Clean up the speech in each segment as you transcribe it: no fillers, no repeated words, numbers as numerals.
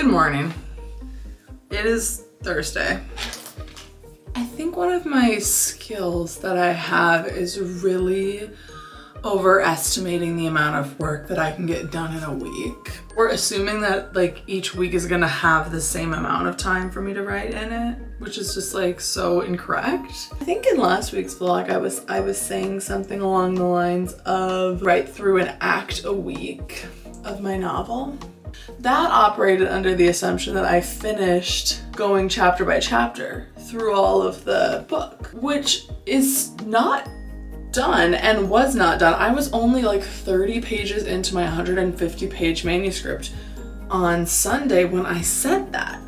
Good morning. It is Thursday. I think one of my skills that I have is really overestimating the amount of work that I can get done in a week. We're assuming that like each week is gonna have the same amount of time for me to write in it, which is just like so incorrect. I think in last week's vlog I was saying something along the lines of write through an act a week of my novel. That operated under the assumption that I finished going chapter by chapter through all of the book, which is not done and was not done. I was only like 30 pages into my 150 page manuscript on Sunday when I said that.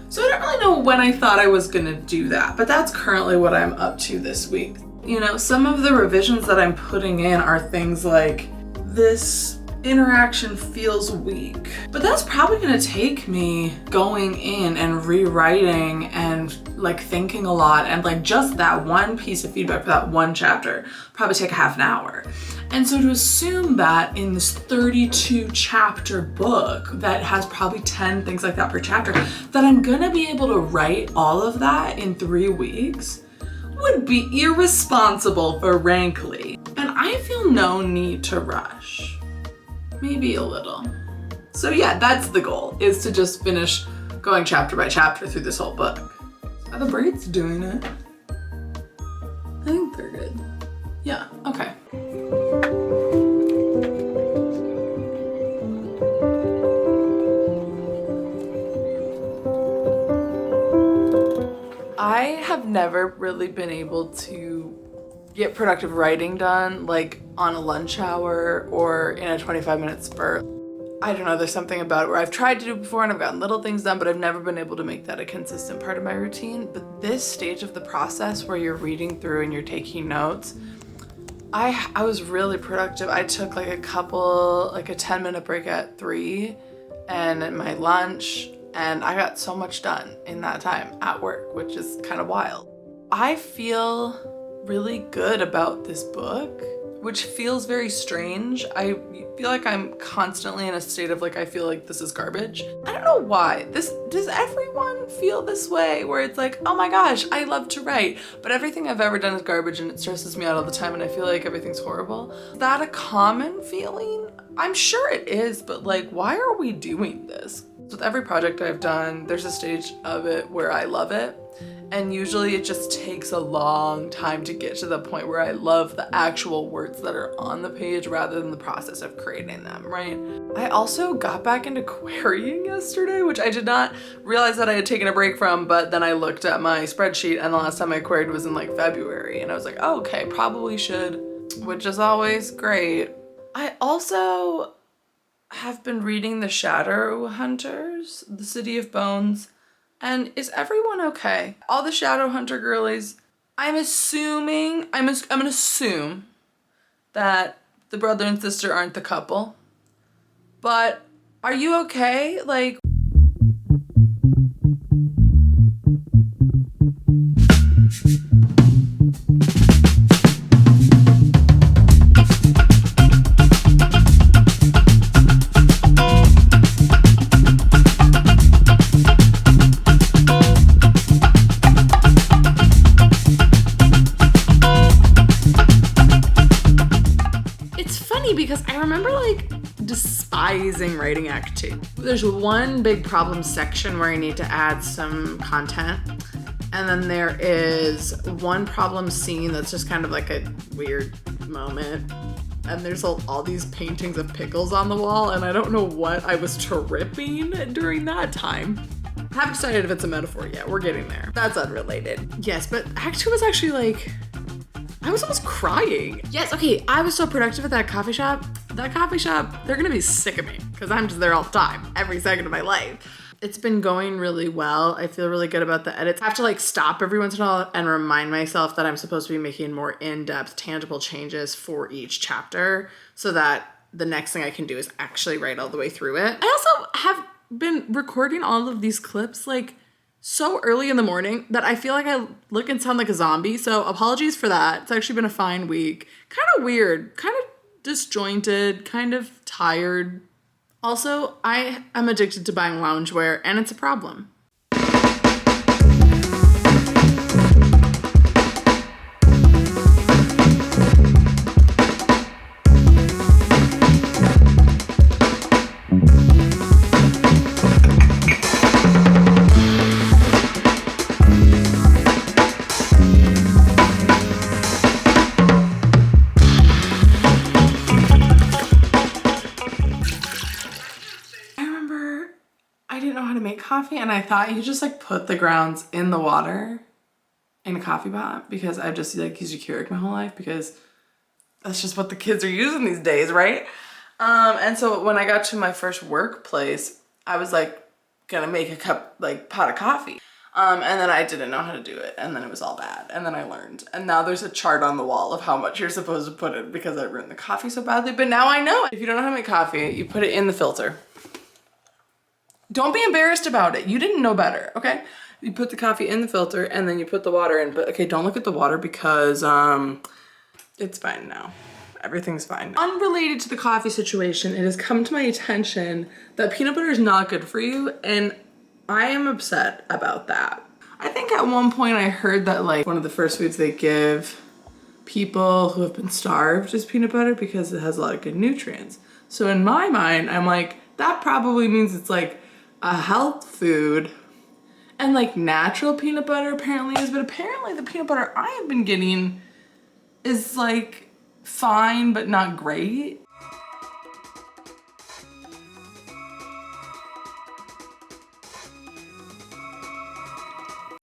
So I don't really know when I thought I was gonna do that, but that's currently what I'm up to this week. You know, some of the revisions that I'm putting in are things like this interaction feels weak, but that's probably gonna take me going in and rewriting and like thinking a lot, and like just that one piece of feedback for that one chapter probably take a half an hour. And so to assume that in this 32 chapter book that has probably 10 things like that per chapter, that I'm gonna be able to write all of that in 3 weeks would be irresponsible, frankly. And I feel no need to rush. Maybe a little. So yeah, that's the goal, is to just finish going chapter by chapter through this whole book. Are the braids doing it? I think they're good. Yeah, okay. I have never really been able to get productive writing done like on a lunch hour or in a 25-minute spurt. I don't know, there's something about it where I've tried to do it before and I've gotten little things done, but I've never been able to make that a consistent part of my routine. But this stage of the process where you're reading through and you're taking notes, I was really productive. I took like a 10-minute break at 3 and at my lunch, and I got so much done in that time at work, which is kind of wild. I feel really good about this book, which feels very strange. I feel like I'm constantly in a state of like, I feel like this is garbage. I don't know why. Does everyone feel this way where it's like, oh my gosh, I love to write, but everything I've ever done is garbage and it stresses me out all the time and I feel like everything's horrible? Is that a common feeling? I'm sure it is, but like, why are we doing this? With every project I've done, there's a stage of it where I love it. And usually it just takes a long time to get to the point where I love the actual words that are on the page rather than the process of creating them, right? I also got back into querying yesterday, which I did not realize that I had taken a break from, but then I looked at my spreadsheet and the last time I queried was in like February, and I was like, oh, okay, probably should, which is always great. I also have been reading The Shadowhunters, The City of Bones. And is everyone okay? All the Shadowhunter girlies, I'm gonna assume that the brother and sister aren't the couple. But are you okay? Like, because I remember like despising writing Act 2. There's one big problem section where I need to add some content, and then there is one problem scene that's just kind of like a weird moment, and there's all these paintings of pickles on the wall, and I don't know what I was tripping during that time. I haven't decided if it's a metaphor yet. We're getting there. That's unrelated. Yes, but Act 2 was actually like, I was almost crying. Yes, okay, I was so productive at that coffee shop. That coffee shop, they're gonna be sick of me because I'm just there all the time, every second of my life. It's been going really well. I feel really good about the edits. I have to like stop every once in a while and remind myself that I'm supposed to be making more in-depth, tangible changes for each chapter so that the next thing I can do is actually write all the way through it. I also have been recording all of these clips like so early in the morning that I feel like I look and sound like a zombie. So apologies for that. It's actually been a fine week. Kind of weird, kind of disjointed, kind of tired. Also, I am addicted to buying loungewear, and it's a problem. Coffee, and I thought you just like put the grounds in the water in a coffee pot, because I've just like used a Keurig my whole life, because that's just what the kids are using these days, right? And so when I got to my first workplace, I was like gonna make a pot of coffee. And then I didn't know how to do it, and then it was all bad, and then I learned, and now there's a chart on the wall of how much you're supposed to put in, because I ruined the coffee so badly. But now I know. If you don't know how to make coffee, you put it in the filter. Don't be embarrassed about it. You didn't know better, okay? You put the coffee in the filter, and then you put the water in. But okay, don't look at the water, because it's fine now. Everything's fine. Unrelated to the coffee situation, it has come to my attention that peanut butter is not good for you, and I am upset about that. I think at one point I heard that like one of the first foods they give people who have been starved is peanut butter, because it has a lot of good nutrients. So in my mind, I'm like, that probably means it's like a health food, and like natural peanut butter apparently is, but apparently the peanut butter I have been getting is like fine but not great.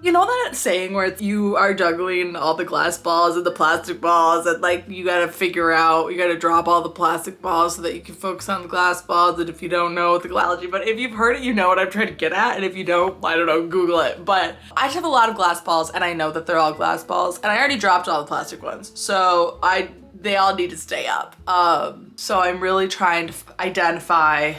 You know that saying where you are juggling all the glass balls and the plastic balls, and like you gotta drop all the plastic balls so that you can focus on the glass balls, and if you don't know the analogy, but if you've heard it, you know what I'm trying to get at, and if you don't, I don't know, Google it. But I just have a lot of glass balls, and I know that they're all glass balls, and I already dropped all the plastic ones, so they all need to stay up. So I'm really trying to identify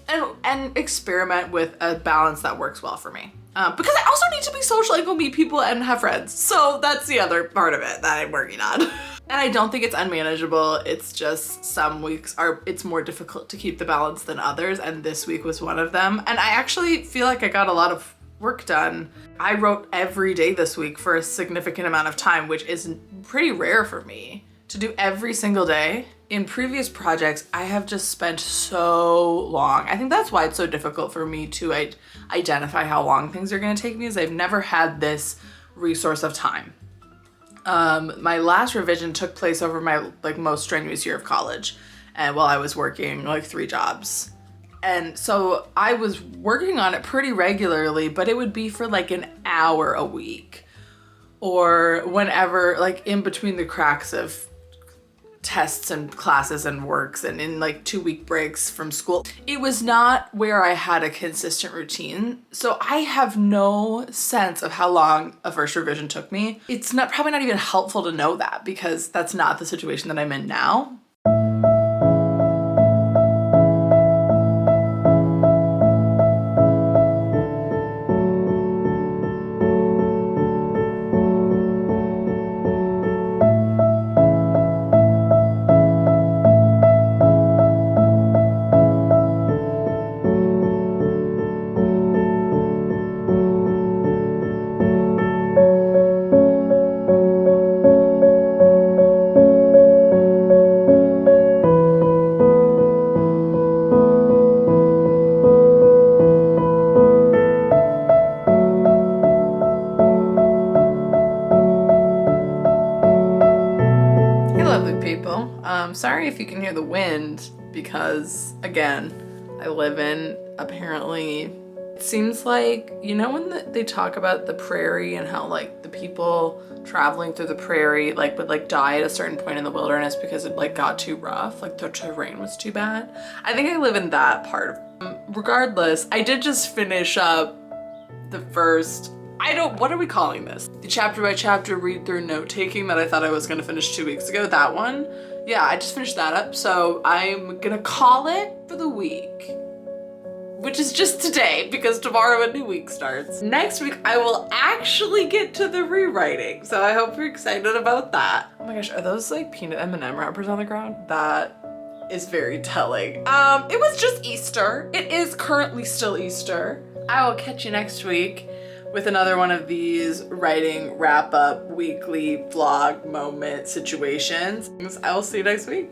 and experiment with a balance that works well for me. Because I also need to be social and go meet people and have friends. So that's the other part of it that I'm working on. And I don't think it's unmanageable. It's just some weeks it's more difficult to keep the balance than others. And this week was one of them. And I actually feel like I got a lot of work done. I wrote every day this week for a significant amount of time, which is pretty rare for me to do every single day. In previous projects, I have just spent so long. I think that's why it's so difficult for me to identify how long things are gonna take me, is I've never had this resource of time. My last revision took place over my most strenuous year of college, and while I was working 3 jobs. And so I was working on it pretty regularly, but it would be for an hour a week, or whenever, in between the cracks of tests and classes and works, and in 2-week breaks from school. It was not where I had a consistent routine. So I have no sense of how long a first revision took me. It's probably not even helpful to know that, because that's not the situation that I'm in now. Sorry if you can hear the wind, because again, I live in, apparently, it seems like, when they talk about the prairie and how the people traveling through the prairie would die at a certain point in the wilderness because it got too rough, the terrain was too bad. I think I live in that part. Regardless, I did just finish up the first, what are we calling this? The chapter by chapter read through note taking that I thought I was gonna finish 2 weeks ago, that one. Yeah, I just finished that up, so I'm gonna call it for the week, which is just today, because tomorrow a new week starts. Next week, I will actually get to the rewriting, so I hope you're excited about that. Oh my gosh, are those peanut M&M wrappers on the ground? That is very telling. It was just Easter. It is currently still Easter. I will catch you next week with another one of these writing wrap-up weekly vlog moment situations. I will see you next week.